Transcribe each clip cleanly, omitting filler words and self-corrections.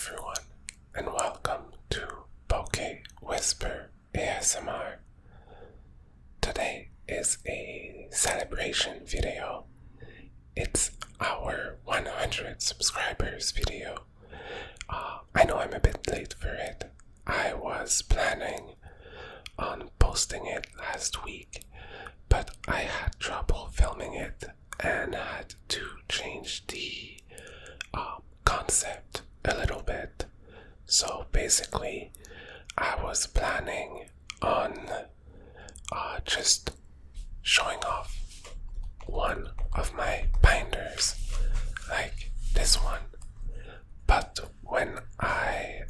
everyone, and welcome to Poke Whisper ASMR. Today is a celebration video. It's our 100 subscribers video. I know I'm a bit late for it. I was planning on posting it last week, but I had trouble filming it and had to change the concept a little bit. So basically, I was planning on just showing off one of my binders, like this one. But when I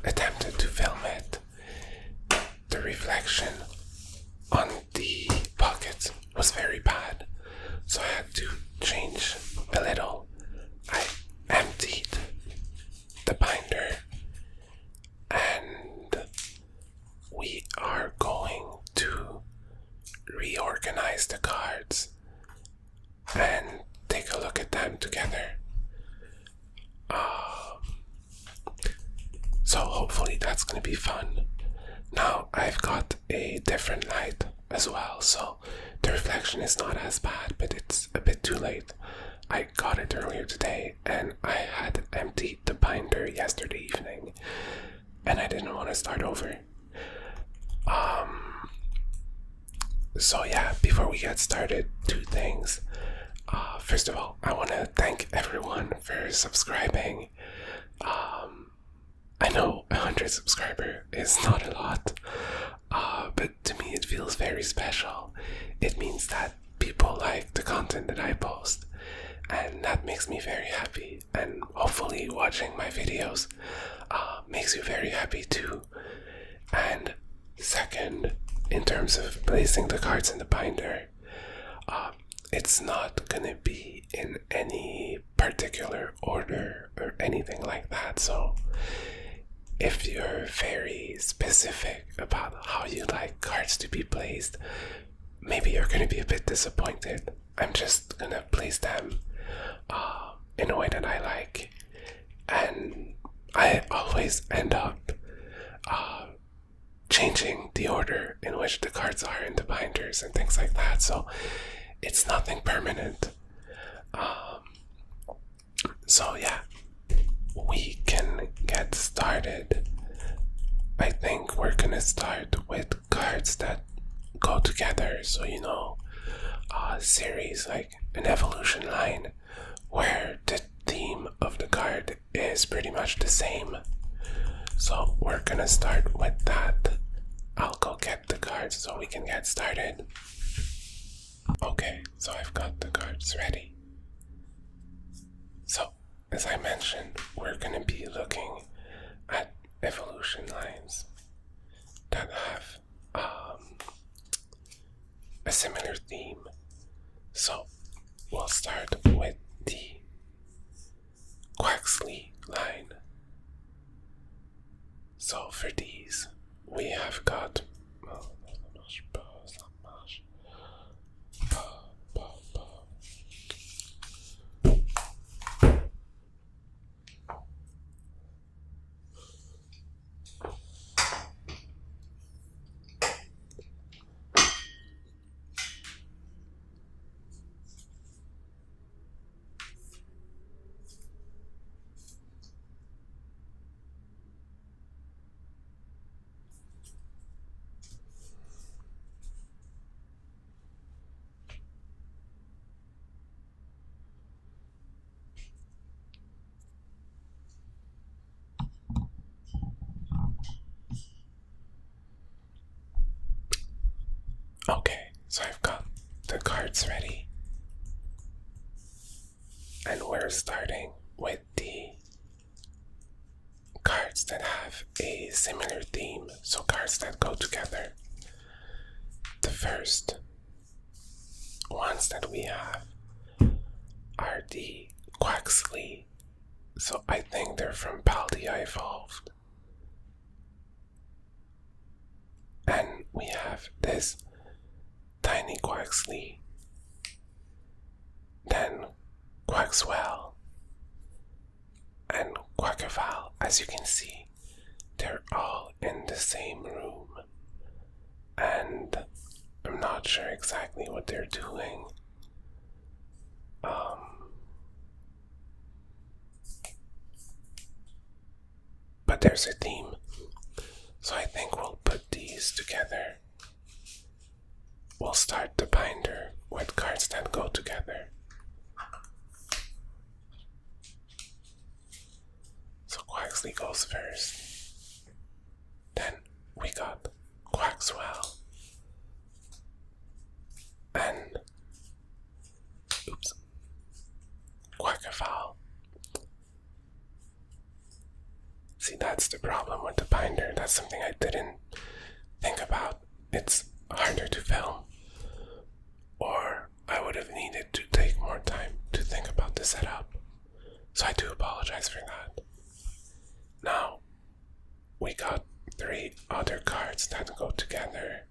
attempted to film it, the reflection on the pocket was very bad, so I had to change a little. I emptied the binder and we are going to reorganize the cards and take a look at them together. So hopefully that's going to be fun. Now I've got a different light as well, so the reflection is not as bad, but it's a bit too late. I got it earlier today and I had emptied the binder yesterday evening and I didn't want to start over. So yeah, before we get started, two things. First of all, I want to thank everyone for subscribing. I know 100 subscribers is not a lot, but to me it feels very special. It means that people like the content that I post, and that makes me very happy, and hopefully watching my videos makes you very happy too. And second, in terms of placing the cards in the binder, it's not gonna be in any particular order or anything like that, so if you're very specific about how you like cards to be placed, maybe you're gonna be a bit disappointed. I'm just gonna place them in a way that I like, and I always end up changing the order in which the cards are in the binders and things like that, so it's nothing permanent. So yeah, we can get started. I think we're gonna start with cards that go together, so a series like an evolution line where the theme of the card is pretty much the same. So we're gonna start with that. I'll go get the cards so we can get started. Okay, so I've got the cards ready. So, as I mentioned, we're gonna be looking at evolution lines that have a similar theme. So, we'll start with the Quaxley line. So for these, we have got okay, so I've got the cards ready, and we're starting with the cards that have a similar theme, so cards that go together. The first ones that we have are the Quaxley, so I think they're from Paldea Evolved. And we have this Tiny Quaxley, then Quaxwell, and Quackaval. as you can see, they're all in the same room, and I'm not sure exactly what they're doing. But there's a theme, so I think we'll put these together. We'll start the binder with cards that go together. So Quaxley goes first. Then we got Quaxwell. And Quackafowl. See, that's the problem with the binder. That's something I didn't think about. It's harder to film, or I would have needed to take more time to think about the setup. So I do apologize for that. Now, we got 3 other cards that go together,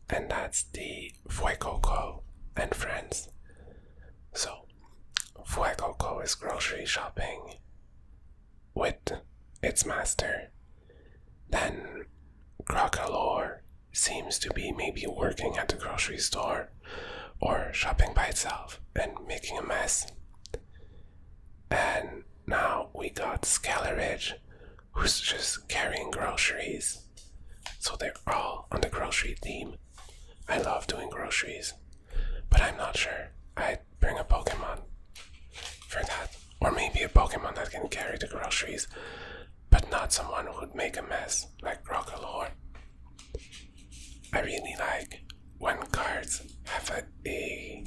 and that's the Fuecoco and Friends. So, Fuecoco is grocery shopping with its master. Then Crocolore seems to be maybe working at the grocery store or shopping by itself and making a mess. And now we got Scaleridge, who's just carrying groceries. So they're all on the grocery theme. I love doing groceries, but I'm not sure I'd bring a Pokemon for that. Or maybe a Pokemon that can carry the groceries, but not someone who would make a mess like Crocolore. I really like when cards have a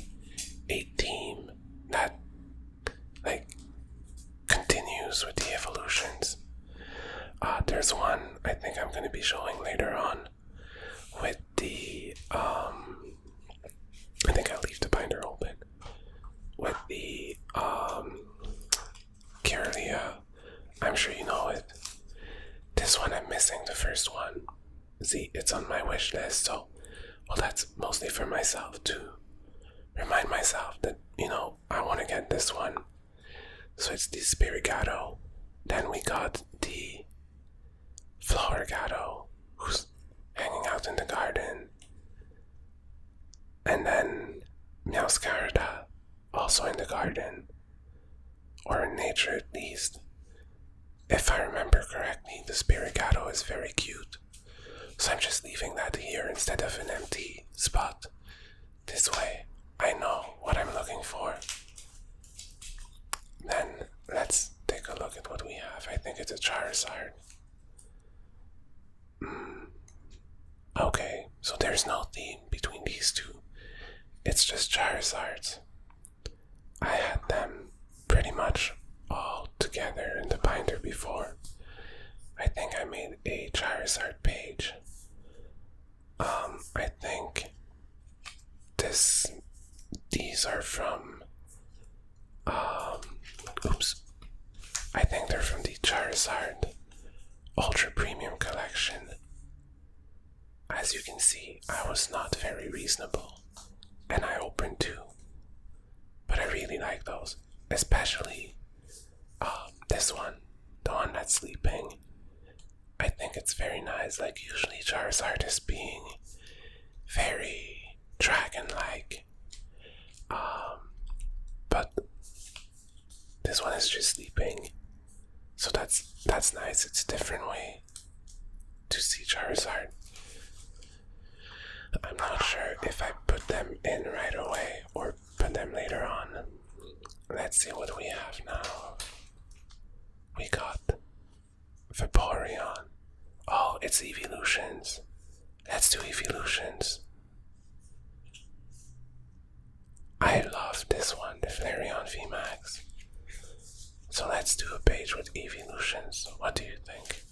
theme that like continues with the evolutions. There's one I think I'm going to be showing later on with the I think I'll leave the binder open with the Kirlia. I'm sure you know it. This one I'm missing the first one. See, it's on my wish list, so well, that's mostly for myself to remind myself that, I want to get this one. So it's the Spirigato. Then we got the Florigato, who's hanging out in the garden. And then Meowscarada, also in the garden. Or in nature at least. If I remember correctly, the Spirigato is very cute. So I'm just leaving that here instead of an empty spot. This way, I know what I'm looking for. Then, let's take a look at what we have. I think it's a Charizard. Okay, so there's no theme between these two. It's just Charizards. I had them pretty much all together in the binder before. I think I made a Charizard page. I think these are from I think they're from the Charizard Ultra Premium Collection. As you can see, I was not very reasonable, and I opened 2. But I really like those, especially this one, the one that's sleeping. I think it's very nice. Like, usually Charizard is being very dragon-like, but this one is just sleeping. So that's nice. It's a different way to see Charizard. I'm not sure if I put them in right away or put them later on. Let's see what we have now. We got Vaporeon. Oh, it's evolutions. Let's do evolutions. I love this one, the Flareon VMAX. So let's do a page with evolutions. What do you think?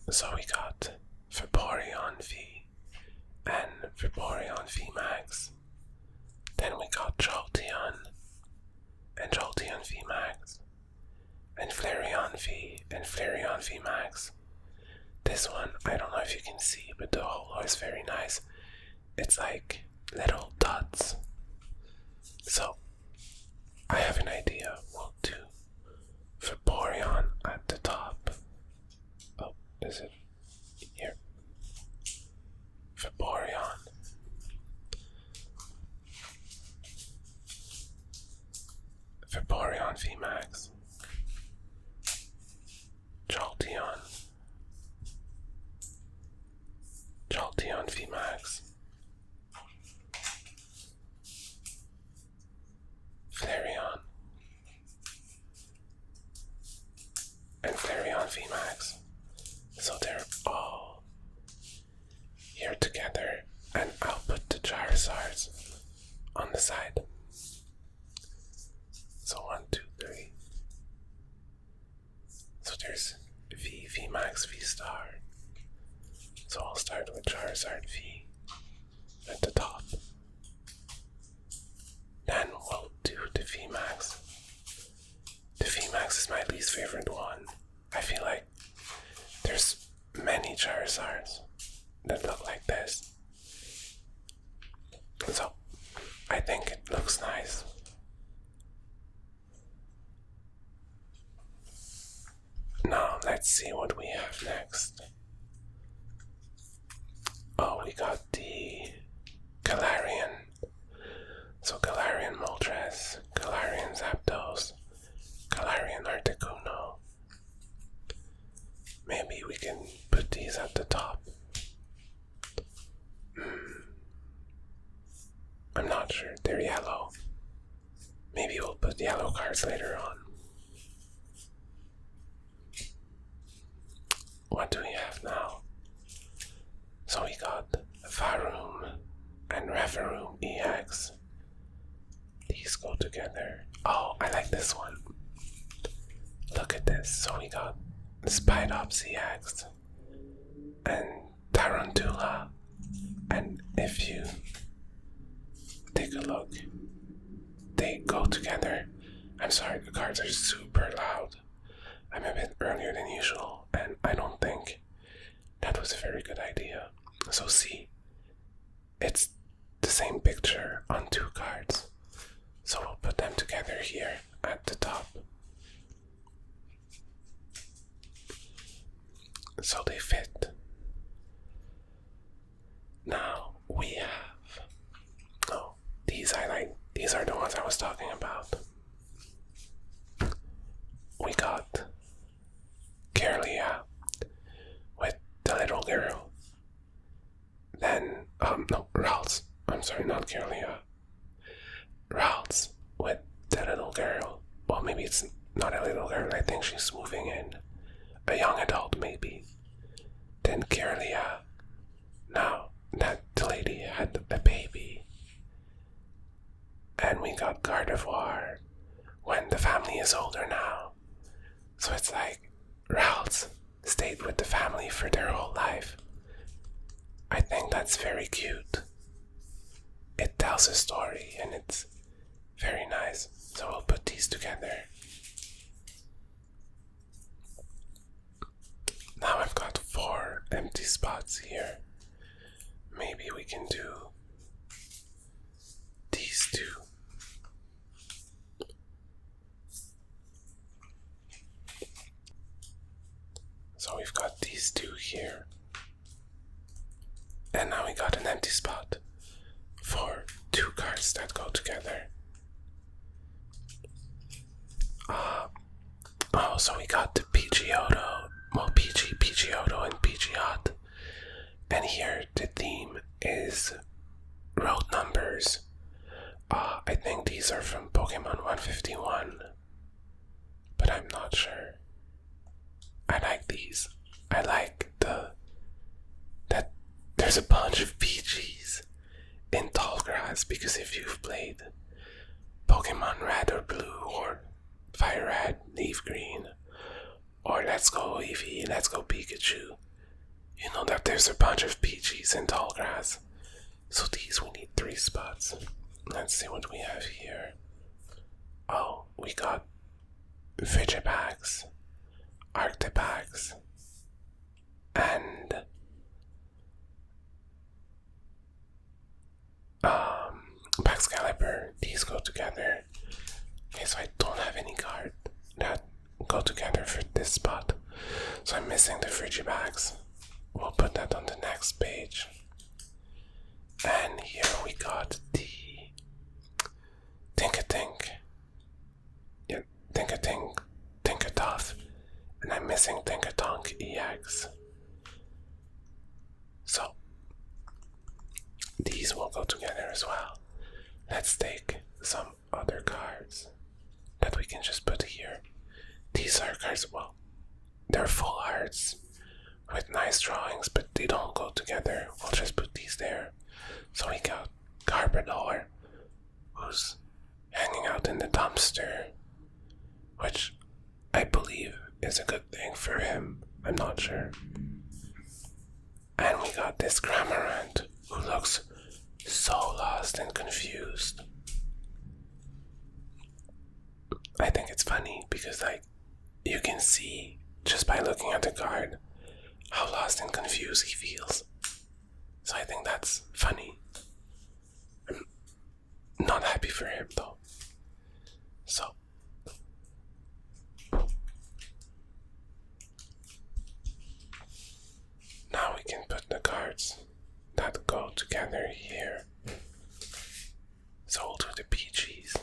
So we got Vaporeon V and Vaporeon VMAX. Then we got Jolteon and Jolteon VMAX. And Flareon V and Flareon VMAX. This one, I don't know if you can see, but the holo is very nice. It's like little dots. So, I have an idea. We'll do Flareon VMAX. So they're all here together, and I'll put the Charizards on the side. So 1, 2, 3. So there's V Max, V Star. So I'll start with Charizard V at the top. Then we'll do the V Max. The V Max is my least favorite one. I feel like there's many Charizards that look like this. So I think it looks nice. Now let's see what we have next. Oh, we got the Galarian. So Galarian Moltres, Galarian Zapdos, Galarian Articuno. Maybe we can put these at the top. I'm not sure. They're yellow. Maybe we'll put yellow cards later on. What do we have now? So we got Varoom and Reveroom EX. These go together. Oh, I like this one. Look at this. So we got Spidops EX and Tarantula. And if you take a look, they go together. I'm sorry, the cards are super loud. I'm a bit earlier than usual, and I don't think that was a very good idea. So see, it's the same picture on 2 cards. So we'll put them together here at the top. So they fit. Now we have, oh, these I like. These are the ones I was talking about. We got Kirlia with the little girl. Then, no, Ralts. I'm sorry, not Kirlia. Ralts with the little girl. Well, maybe it's not a little girl. I think she's moving in. A young adult, maybe. Then Kirlia. Now, that lady had a baby. And we got Gardevoir when the family is older now. So it's like Ralts stayed with the family for their whole life. I think that's very cute. It tells a story and it's very nice. So we'll put these together. Now I've got 4 empty spots here. Maybe we can do these 2. So we've got these 2 here. And now we got an empty spot for 2 cards that go together. Oh, so we got the Pidgeotto, well, Pidgeotto and Pidgeot. And here the theme is road numbers. I think these are from Pokemon 151, but I'm not sure. I like these. I like that there's a bunch of PGs in tall grass, because if you've played Pokemon Red or Blue or Fire Red, Leaf Green, or Let's Go Eevee, Let's Go Pikachu, you know that there's a bunch of PGs in tall grass. So these we need 3 spots. Let's see what we have here. Oh, we got Frigibax, Arctibax, and Baxcalibur. These go together. Okay, so I don't have any card that go together for this spot. So I'm missing the Frigibax. We'll put that on the next page. And here we got the Tinkatink. Yeah, Tinkatink, Tinkatuff. And I'm missing Tinkatonk EX. So these will go together as well. Let's take some other cards that we can just put here. These are cards, well, they're full arts with nice drawings, but they don't go together. We'll just put these there. So we got Garbodor, who's hanging out in the dumpster, which I believe is a good thing for him. I'm not sure. And we got this Cramorant, who looks so lost and confused. I think it's funny because, like, you can see just by looking at the card how lost and confused he feels. So I think that's funny. I'm not happy for him though. So now we can put the cards that go together here. So we'll do the peaches.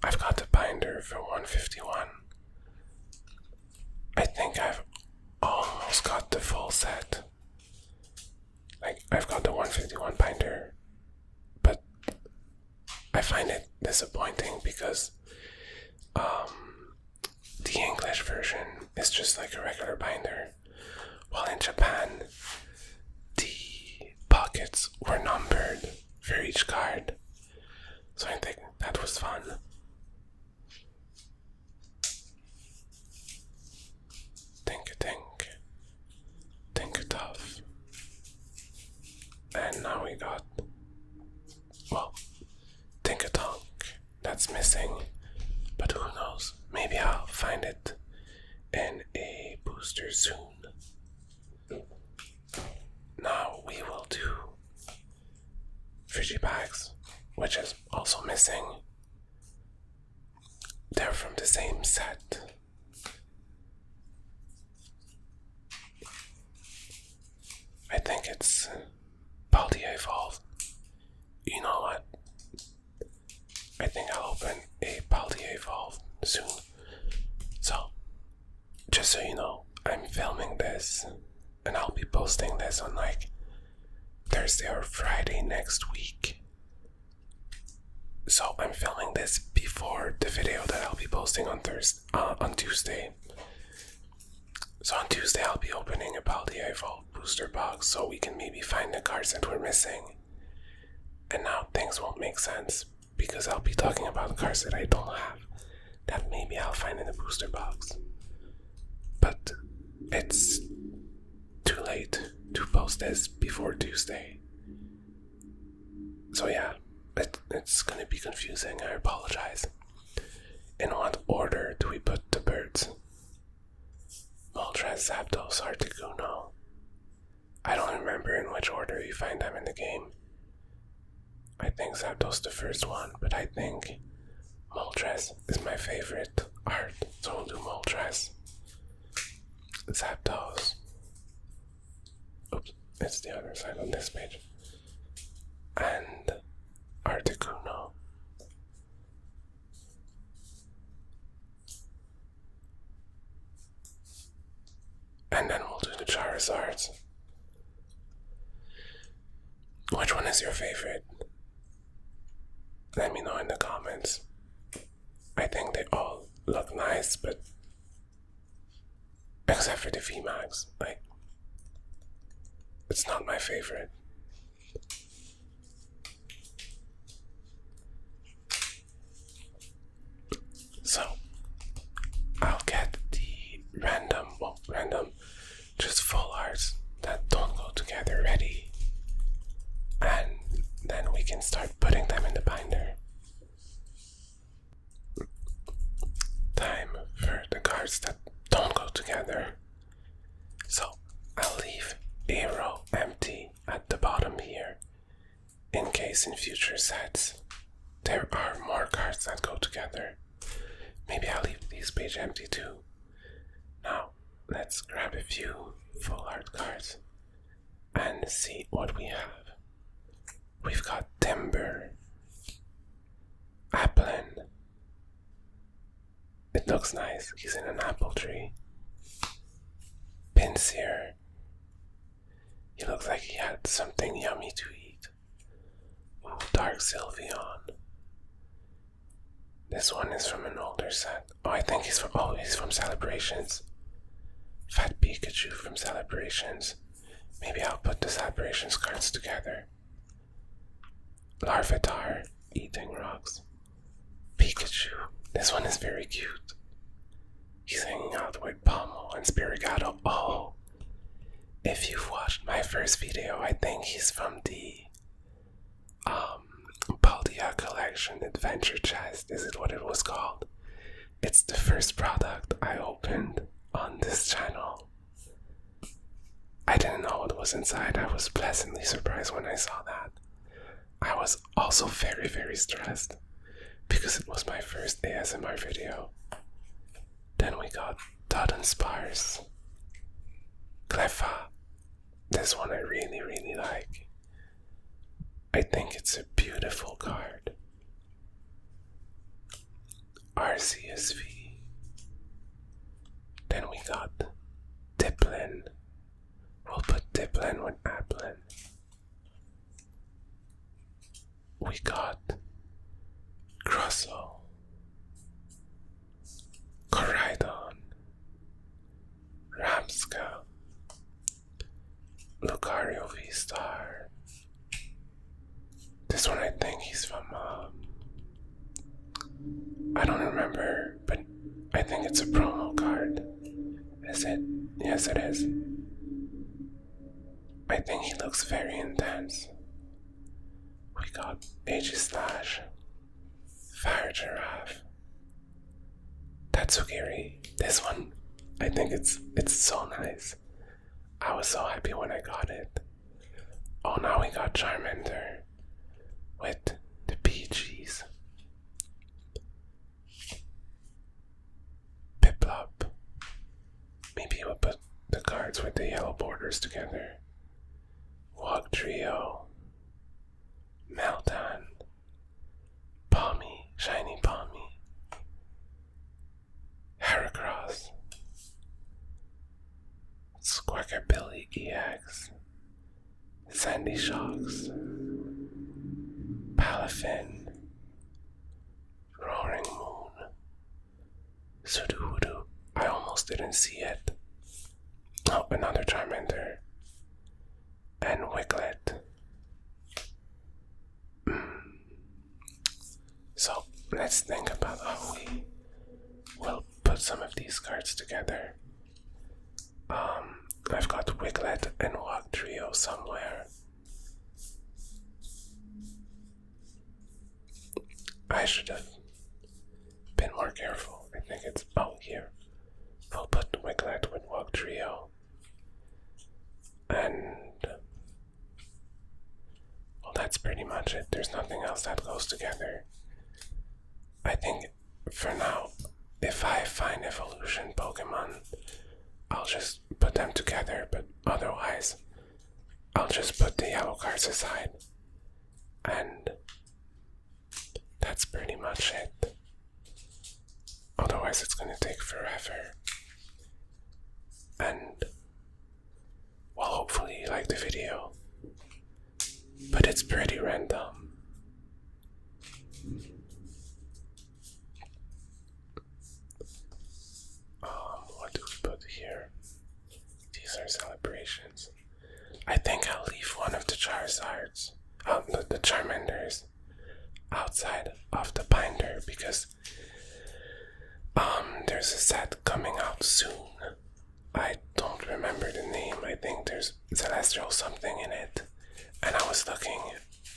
I've got the binder for 151. I think I've almost got the full set. Like, I've got the 151 binder, but I find it disappointing because the English version is just like a regular binder, while in Japan the pockets were numbered for each card. So I think that was fun. Think tough. And now we got, well, Tinkatonk. That's missing. But who knows? Maybe I'll find it in a booster soon. Now we will do Frigibags, which is also missing. They're from the same set. I think it's Paldia Evolved. You know what? I think I'll open a Paldia Evolved soon. So, just so you know, I'm filming this and I'll be posting this on like Thursday or Friday next week. So I'm filming this before the video that I'll be posting on Tuesday. So on Tuesday I'll be opening a Paldia Evolved booster box so we can maybe find the cards that we're missing. And now things won't make sense because I'll be talking about cards that I don't have that maybe I'll find in the booster box. But it's too late to post this before Tuesday. So yeah, it's gonna be confusing, I apologize. In what order do we put the birds? Moltres, Zapdos, Articuno. I don't remember in which order you find them in the game. I think Zapdos the first one, but I think Moltres is my favorite art, so we'll do Moltres. Zapdos. Oops, it's the other side on this page. And Articuno. And then we'll do the Charizards. Which one is your favorite? Let me know in the comments. I think they all look nice, but except for the VMAX, like, it's not my favorite. So, I'll get the random, just full arts that don't go together ready. And then we can start putting them in the binder. Time for the cards that don't go together. So, I'll leave a row empty at the bottom here, in case in future sets there are more cards that go together. Maybe I'll leave these pages empty too. Now, let's grab a few full art cards and see what we have. We've got Timber, Applin. It looks nice, he's in an apple tree. Pinsir. He looks like he had something yummy to eat. Ooh, Dark Sylveon. The This one is from an older set. Oh, I think he's from Celebrations. Fat Pikachu from Celebrations. Maybe I'll put the Celebrations cards together. Larvitar, eating rocks. Pikachu. This one is very cute. He's hanging out with Pommel and Spirigato. Oh, if you've watched my first video, I think he's from the Paldia Collection Adventure Chest. Is it what it was called? It's the first product I opened on this channel. I didn't know what was inside. I was pleasantly surprised when I saw that. I was also very, very stressed because it was my first ASMR video. Then we got Todd and Sparse. Cleffa. This one I really, really like. I think it's a beautiful card. RCSV. Then we got Diplin. We'll put Diplin with Applin. We got Grosso, Coridon, Ramska, Lucario V-Star. This one I think he's from, I don't remember, but I think it's a promo card. Is it? Yes, it is. I think he looks very intense. We got Aegislash, Fire Giraffe, Tatsugiri. This one, I think it's so nice. I was so happy when I got it. Oh, now we got Charmander with the Peaches. Piplup. Maybe we'll put the cards with the yellow borders together. Wog Trio. Meltan. Palmy. Shiny Palmy. Heracross. Squawkabilly EX. Sandy Shocks. Palafin. Roaring Moon. Sudowoodo. I almost didn't see it. Oh, another Charmander. And Wiglet. So, let's think about how we will put some of these cards together. I've got Wiglet and Wog Trio somewhere. I should have been more careful. I think it's here. We'll put Wiglet with Wog Trio. And well, that's pretty much it. There's nothing else that goes together. I think for now, if I find evolution Pokemon, I'll just put them together, but otherwise, I'll just put the yellow cards aside. And that's pretty much it. Otherwise, it's gonna take forever. And well, hopefully you like the video, but it's pretty random. What do we put here? These are celebrations. I think I'll leave one of the Charizards, the Charmanders, outside of the binder because there's a set coming out soon. I don't remember the name. I think there's Celestial something in it. And I was looking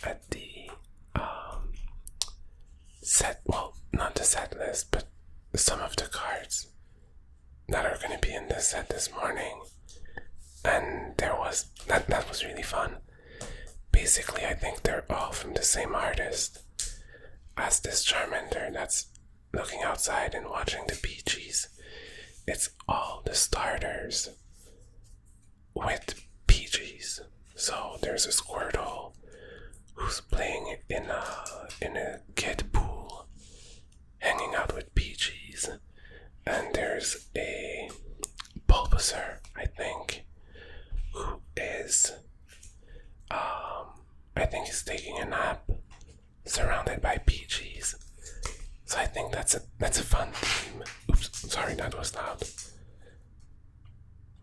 at the set, well, not the set list, but some of the cards that are going to be in this set this morning. And there was, that was really fun. Basically, I think they're all from the same artist as this Charmander that's looking outside and watching the Peaches. It's all the starters with Peaches. So there's a Squirtle who's playing in a kid pool, hanging out with Peaches, and there's a Bulbasaur, I think, who is, I think he's taking a nap, surrounded by Peaches. So I think that's a fun theme. Oops, sorry, that was loud.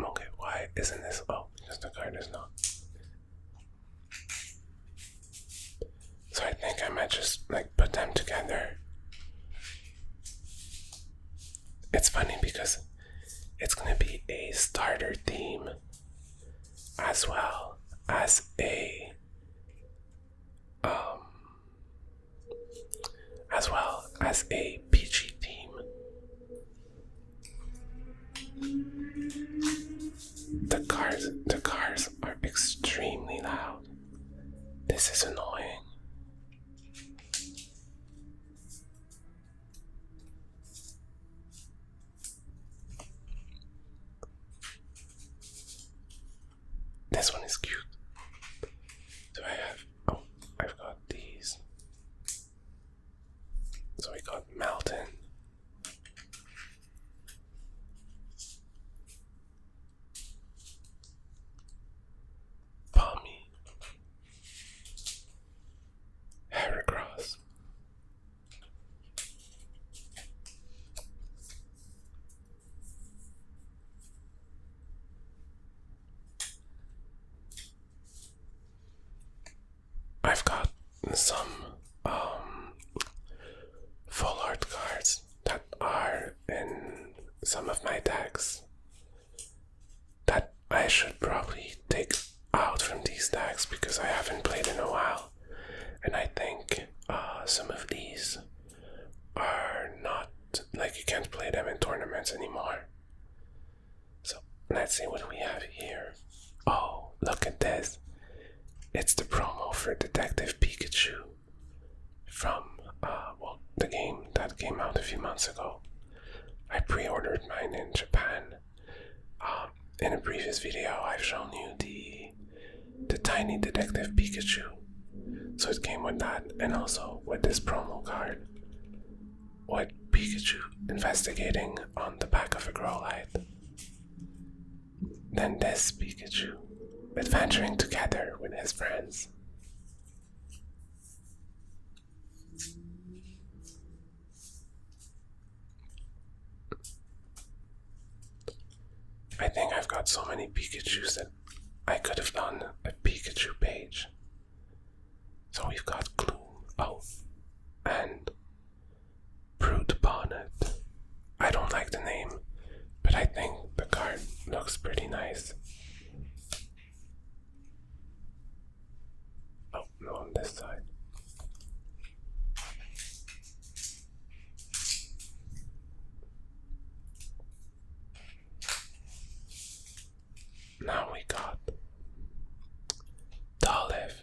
Okay, why isn't this? Oh, because the card is not. So I think I might just like put them together. It's funny because it's gonna be a starter theme as well as a peachy theme. The cars are extremely loud. This is annoying. This one is cute. Do I have? Oh, I've got these. So we got Mountain. Palmy. Heracross. I've got some full art cards that are in some of my decks that I should probably take out from these decks because I haven't played in a while, and I think some of these are not, like, you can't play them in tournaments anymore. So let's see what we have here. Oh, look at this. It's the promo for Detective Pikachu from, the game that came out a few months ago. I pre-ordered mine in Japan. In a previous video, I've shown you the tiny Detective Pikachu. So it came with that, and also with this promo card, with Pikachu investigating on the back of a Growlite. Then this Pikachu adventuring together with his friends. I think I've got so many Pikachus that I could have done a Pikachu page. So we've got Gloom, and Brute Bonnet. I don't like the name, but I think the card looks pretty nice. Oh, no, on this side. Now we got Dolliv,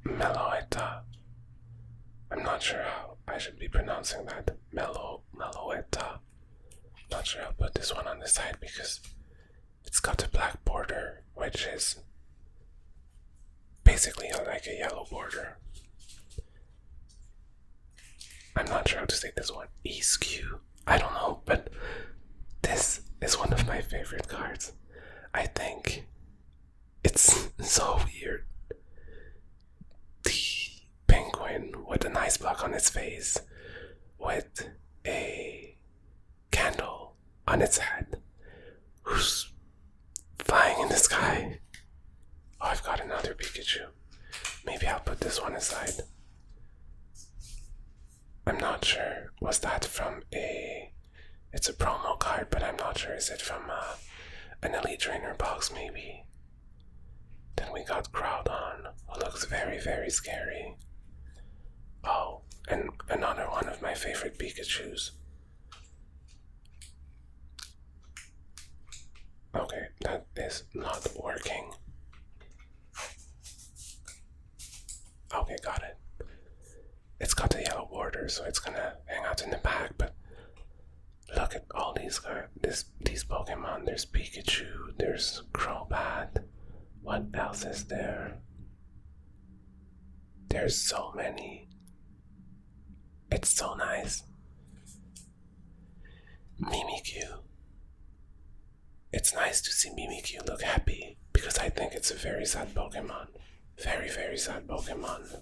Meloetta. I'm not sure how I should be pronouncing that. Meloetta. Not sure I'll put this one on the side because it's got a black border, which is basically like a yellow border. I'm not sure how to say this one. ESQ. I don't know, but this is one of my favorite cards. I think it's so weird. The penguin with an ice block on its face, with a candle on its head, who's flying in the sky. Oh, I've got another Pikachu. Maybe I'll put this one aside. I'm not sure. Was that from it's a promo card, but I'm not sure. Is it from an Elite Trainer box, maybe? Then we got Groudon, who looks very, very scary. Oh, and another one of my favorite Pikachus. Okay, that is not working. Okay, got it. It's got a yellow border, so it's gonna hang out in the back, but look at all these Pokemon. There's Pikachu, there's Crobat. What else is there? There's so many. It's so nice. Mimikyu. It's nice to see Mimikyu look happy because I think it's a very sad Pokemon. Very, very sad Pokemon.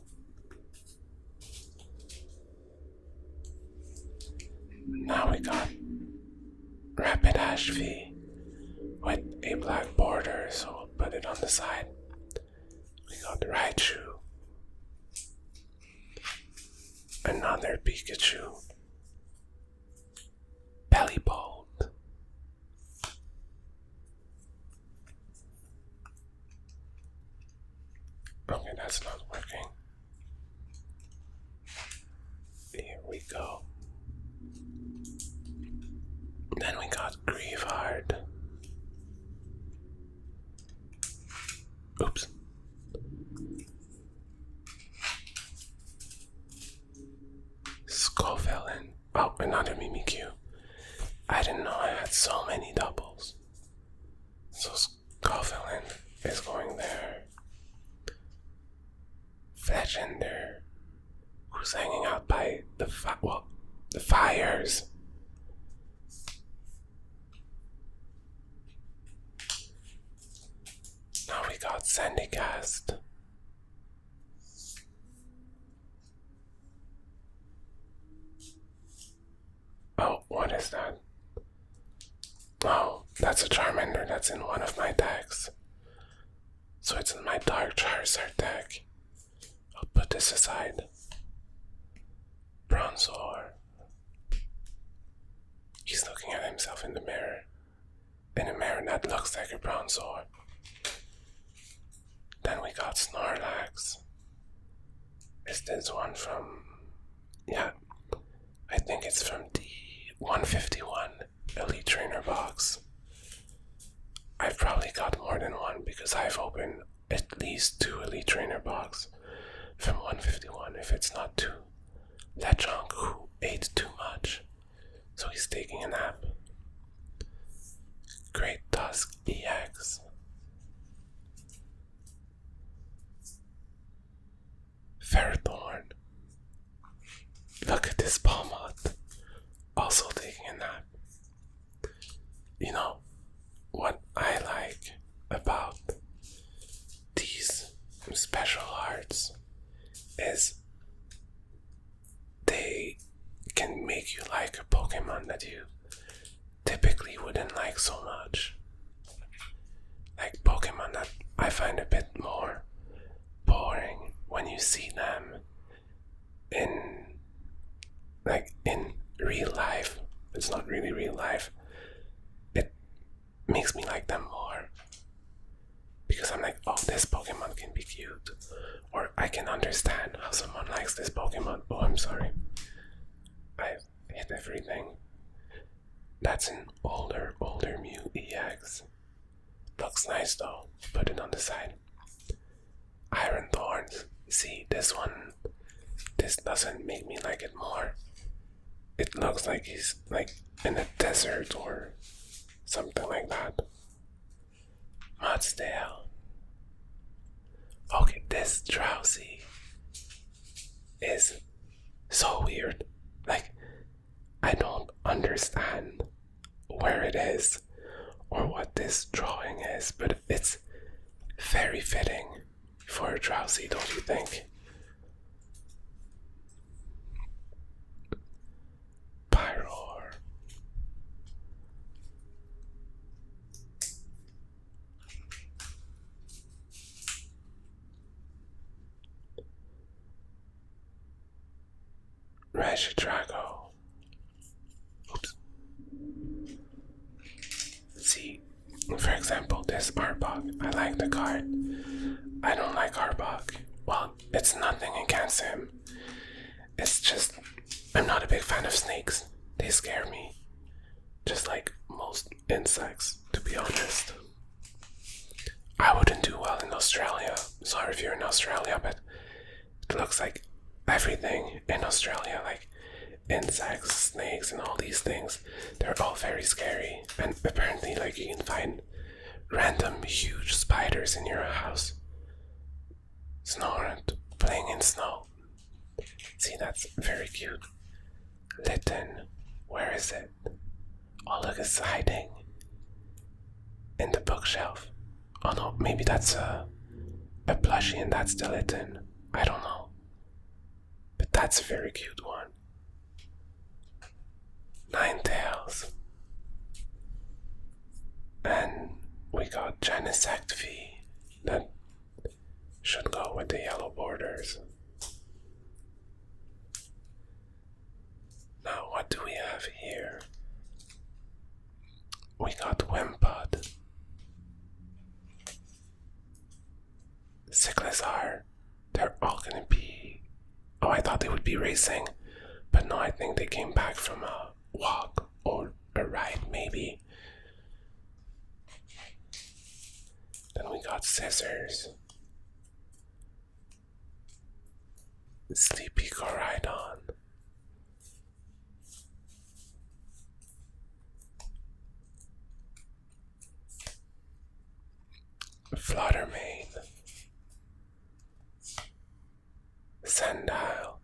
Now we got Rapid Ash V with a black border, so we'll put it on the side. We got the Raichu, another Pikachu, Bellybolt, okay, that's not working. Here we go. Then we got Grievehard. Oops. Scovillain. Oh, another Mimikyu. I didn't know I had so many doubles. So Scovillain is going there. Fletchender, who's hanging out by the fires. Now we got Sandygast. Oh, what is that? Oh, that's a Charmander that's in one of my decks. So it's in my Dark Charizard deck. I'll put this aside. Bronzor. He's looking at himself in the mirror. In a mirror that looks like a Bronzor. Then we got Snorlax. Is this one from... Yeah, I think it's from the 151 Elite Trainer box. I've probably got more than one because I've opened at least 2 Elite Trainer box from 151 if it's not 2. Lechonk, who ate too much, so he's taking a nap. Great Tusk EX. Ferrothorn. Look at this Palmot, also taking a nap. You know, what I like about these special arts is they can make you like a Pokemon that you typically wouldn't like so much. Like Pokemon that I find a bit more boring when you see them in real life. It's not really real life. It makes me like them more because I'm like, oh, this Pokemon can be cute, or I can understand how someone likes this Pokemon. Oh, I'm sorry, I hit everything. That's an older Mew EX. Looks nice though. Put it on the side. Iron Thorns. See, this doesn't make me like it more. It looks like he's like in a desert or something like that. Mudsdale. Okay, this Drowsy is so weird. Like, I don't understand where it is or what this drawing is, but it's very fitting for a Drowsy, don't you think? Pyroar. Regidrago. Oops. See, for example, this Arbok. I like the card. I don't like Arbok. Well, it's nothing against him. It's just, I'm not a big fan of snakes. They scare me. Just like most insects, to be honest. I wouldn't do well in Australia. Sorry if you're in Australia, but it looks like everything in Australia, like insects, snakes, and all these things, they're all very scary. And apparently, like, you can find random huge spiders in your house. Snorunt, playing in snow. See, that's very cute. Litten, where is it? Oh, look, it's hiding in the bookshelf. Oh no, maybe that's a plushie and that's the Litten. I don't know. But that's a very cute one. Ninetales. And we got Genesect that should go with the yellow borders. Now, what do we have here? We got Wimpod, Cyclizar. They're all gonna be. Oh, I thought they would be racing, but no, I think they came back from a walk or a ride, maybe. Then we got Scissors, Sleepy Coridon, Fluttermane, Sandile.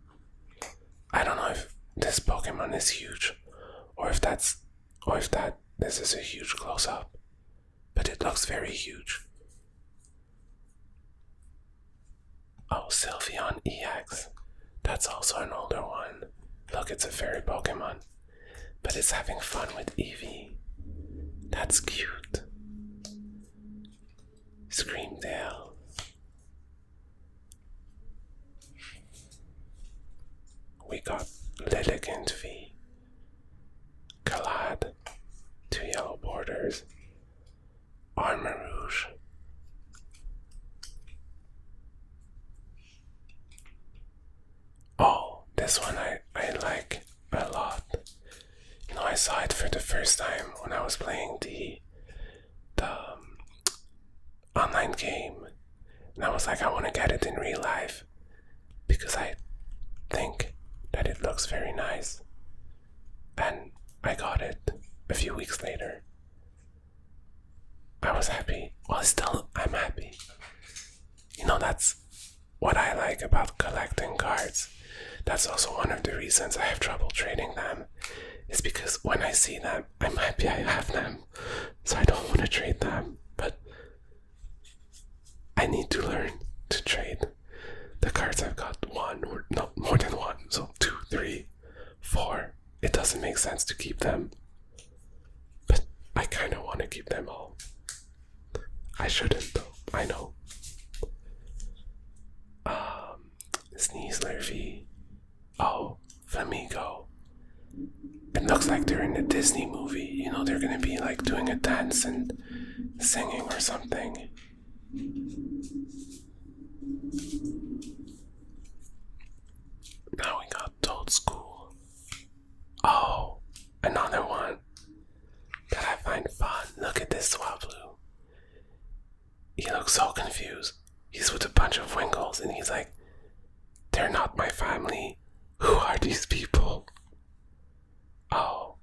I don't know if this Pokemon is huge, or if this is a huge close-up, but it looks very huge. Oh, Sylveon EX. That's also an older one. Look, it's a fairy Pokemon, but it's having fun with Eevee. That's cute. Screamtail. We got Lilligant V, Galad, 2 yellow borders, Armor Rouge, oh, this one I like a lot. You know, I saw it for the first time when I was playing the online game, and I was like, I want to get it in real life because I think that it looks very nice. And I got it a few weeks later. I was happy. Well, still, I'm happy. You know, that's what I like about collecting cards. That's also one of the reasons I have trouble trading them, is because when I see them, I'm happy I have them. So I don't want to trade them, but I need to learn to trade the cards I've got. One, or not more than one, so 2, 3, 4. It doesn't make sense to keep them, but I kind of want to keep them all. I shouldn't though, I know. Sneasler V. Oh, Flamigo. It looks like they're in a Disney movie. You know, they're gonna be like doing a dance and singing or something. Now we got Toad School. Oh, another one that I find fun. Look at this Swablu. He looks so confused. He's with a bunch of Winkles and he's like, they're not my family. Who are these people? Oh.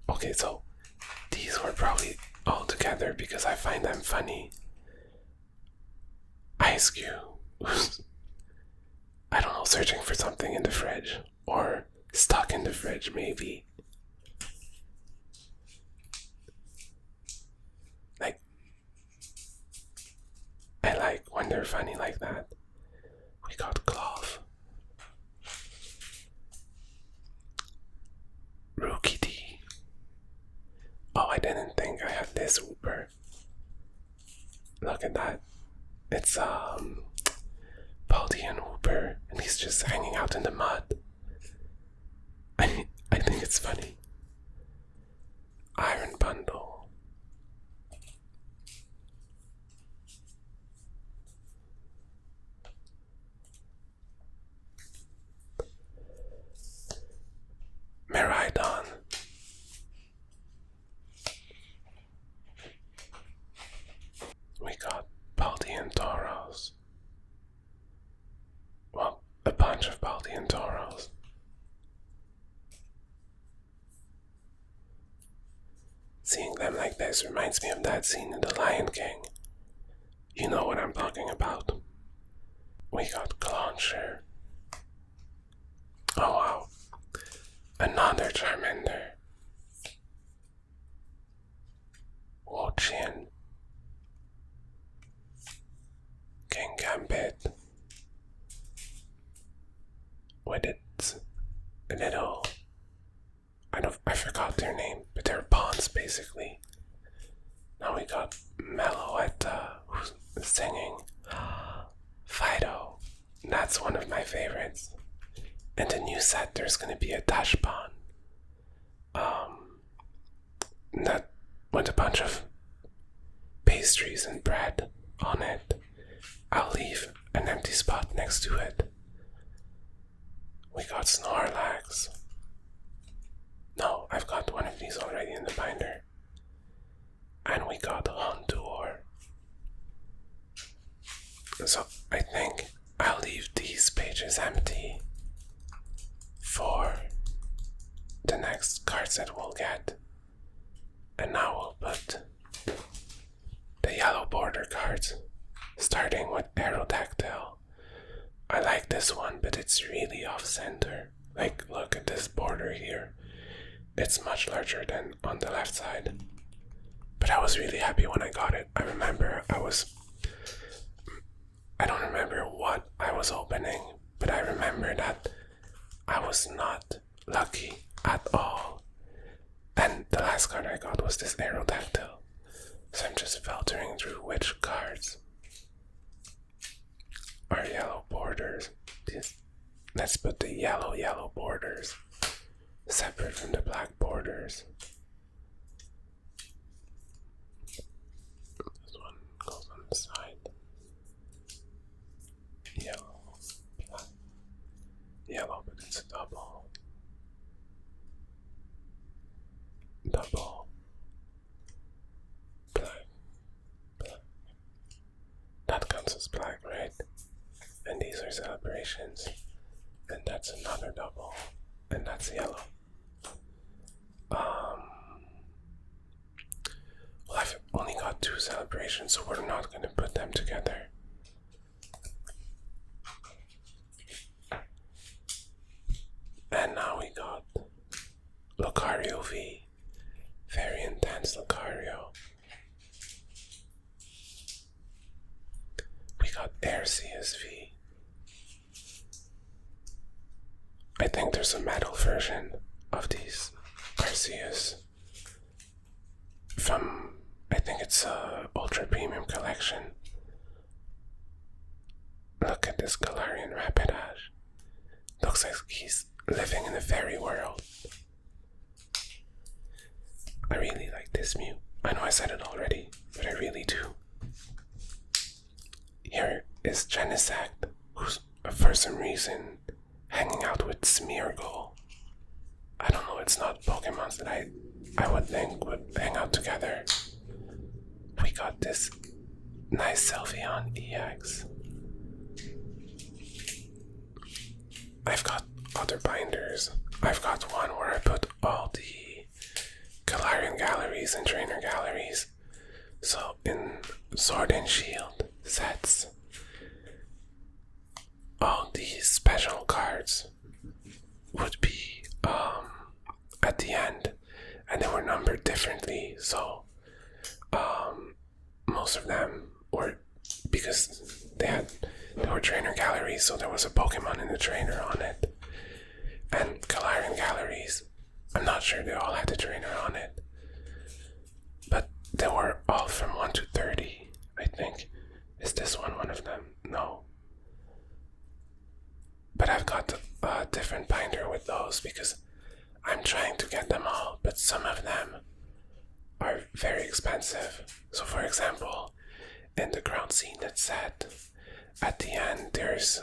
Okay, so these were probably all together because I find them funny. Ice Cube. I don't know, searching for something in the fridge. Or stuck in the fridge, maybe. Like, I like when they're funny like that. We got Cloth. Rookie D. Oh, I didn't think I had this Wooper. Look at that. It's Baldian Wooper, and he's just hanging out in the mud. I think it's funny. Iron Bundle. Miraidon. We got Baldian Tauros. Well, a bunch of Baldian Tauros. Seeing them like this reminds me of that scene in The Lion King. You know what I'm talking about. We got Clauncher. Oh wow. Another Charmander. Wochien. King Gambit. With its little their name, but they're pawns basically. Now we got Mellow at who's singing. Fido. That's one of my favorites. In the new set, there's gonna be a dash pawn. That with a bunch of pastries and bread on it. I'll leave an empty spot next to it. We got Snorlax. No, I've got one of these already in the binder. And we got Houndour. So I think I'll leave these pages empty for the next cards that we'll get. And now we'll put the yellow border cards, starting with Aerodactyl. I like this one, but it's really off center. Like, look at this border here. It's much larger than on the left side. But I was really happy when I got it. I don't remember what I was opening, but I remember that I was not lucky at all. And the last card I got was this Aerodactyl. So I'm just filtering through which cards are yellow borders. Let's put the yellow borders separate from the black borders. This one goes on the side. Yellow, black. Yellow, but it's a double. Double. Black. Black. That counts as black, right? And these are celebrations. And that's another double. And that's yellow. Well, I've only got 2 celebrations, so we're not going to put them together. And now we got Lucario V. Very intense Lucario. We got Arceus V. I think there's a metal version of these Arceus from, I think it's a ultra premium collection. Look at this Galarian Rapidash. Looks like he's living in a fairy world. I really like this Mew. I know I said it already, but I really do. Here is Genesect, who's for some reason hanging out with Smeargle. I don't know, it's not Pokemons that I would think would hang out together. We got this nice Sylveon EX. I've got other binders. I've got one where I put all the Galarian galleries and trainer galleries. So in Sword and Shield sets, all these special cards would be at the end, and they were numbered differently. So most of them were, because they were trainer galleries, so there was a Pokemon in the trainer on it. And Galarian galleries, I'm not sure they all had the trainer on it, but they were all from 1 to 30, I think. Is this one of them? No. But I've got a different binder with those because I'm trying to get them all, but some of them are very expensive. So for example, in the Ground Seeded set, at the end there's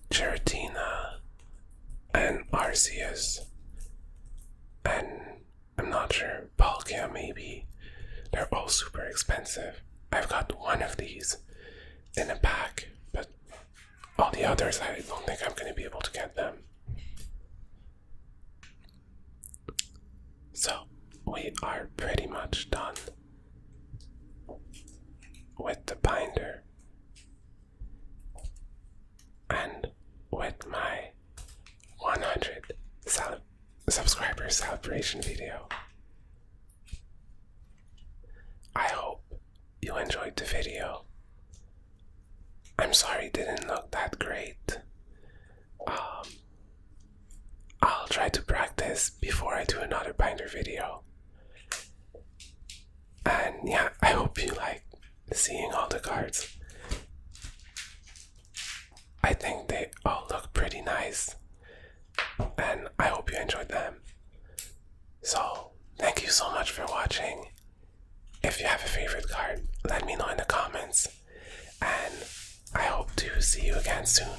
Giratina and Arceus, and I'm not sure, Palkia maybe. They're all super expensive. I've got one of these in a pack, but all the others I don't think I'm going to be able to get them. So we are pretty much done with the binder and with my 100 subscriber celebration video. I hope you enjoyed the video. I'm sorry it didn't look that great. I'll try to practice before I do another binder video. And yeah, I hope you like seeing all the cards. I think they all look pretty nice, and I hope you enjoyed them. So, thank you so much for watching. If you have a favorite card, let me know in the comments, and I hope to see you again soon.